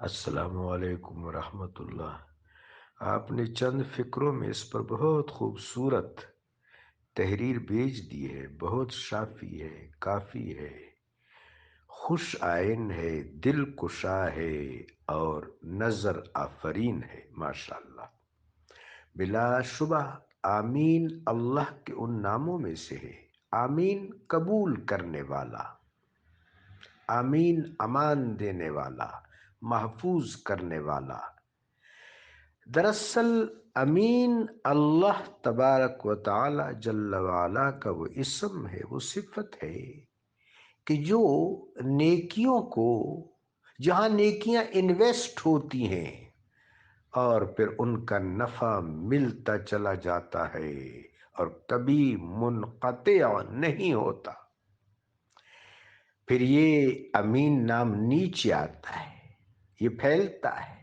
السلام علیکم ورحمۃ اللہ۔ آپ نے چند فکروں میں اس پر بہت خوبصورت تحریر بھیج دی ہے، بہت شافی ہے، کافی ہے، خوش آئین ہے، دل کشا ہے اور نظر آفرین ہے، ماشاءاللہ۔ بلا شبہ آمین اللہ کے ان ناموں میں سے ہے۔ آمین قبول کرنے والا، آمین امان دینے والا، محفوظ کرنے والا۔ دراصل امین اللہ تبارک و تعالی جل وعلا کا وہ اسم ہے، وہ صفت ہے کہ جو نیکیوں کو، جہاں نیکیاں انویسٹ ہوتی ہیں اور پھر ان کا نفع ملتا چلا جاتا ہے اور کبھی منقطع نہیں ہوتا، پھر یہ امین نام نیچے آتا ہے، یہ پھیلتا ہے،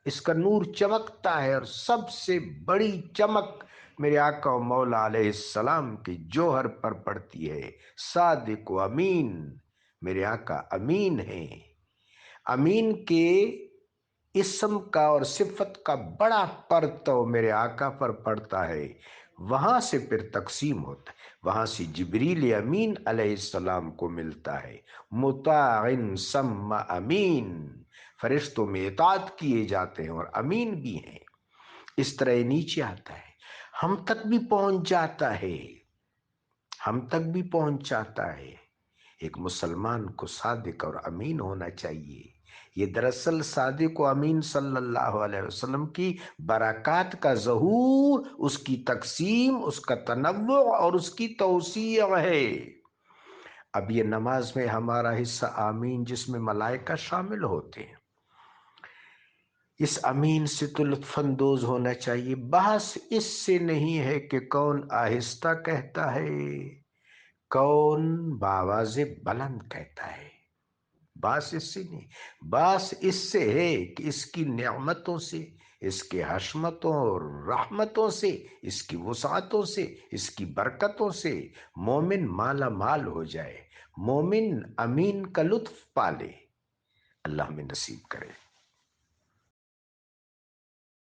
اس کا نور چمکتا ہے، اور سب سے بڑی چمک میرے آقا و مولا علیہ السلام کی جوہر پر پڑتی ہے۔ صادق و امین، میرے آقا امین ہیں۔ امین کے اسم کا اور صفت کا بڑا پرتو میرے آقا پر پڑتا ہے، وہاں سے پھر تقسیم ہوتا ہے، وہاں سے جبریل امین علیہ السلام کو ملتا ہے، مطاع ثم امین، فرشتوں میں اطاعت کیے جاتے ہیں اور امین بھی ہیں۔ اس طرح یہ نیچے آتا ہے، ہم تک بھی پہنچ جاتا ہے، ہم تک بھی پہنچ جاتا ہے۔ ایک مسلمان کو صادق اور امین ہونا چاہیے۔ یہ دراصل صادق و امین صلی اللہ علیہ وسلم کی برکات کا ظہور، اس کی تقسیم، اس کا تنوع اور اس کی توسیع ہے۔ اب یہ نماز میں ہمارا حصہ آمین جس میں ملائکہ شامل ہوتے ہیں، اس امین سے تو لطف اندوز ہونا چاہیے۔ بحث اس سے نہیں ہے کہ کون آہستہ کہتا ہے، کون بآواز بلند کہتا ہے، باس اس سے نہیں، باس اس سے ہے کہ اس کی نعمتوں سے، اس کے حشمتوں اور رحمتوں سے، اس کی وسعتوں سے، اس کی برکتوں سے مومن مالا مال ہو جائے، مومن امین کا لطف پالے۔ اللہ ہمیں نصیب کرے۔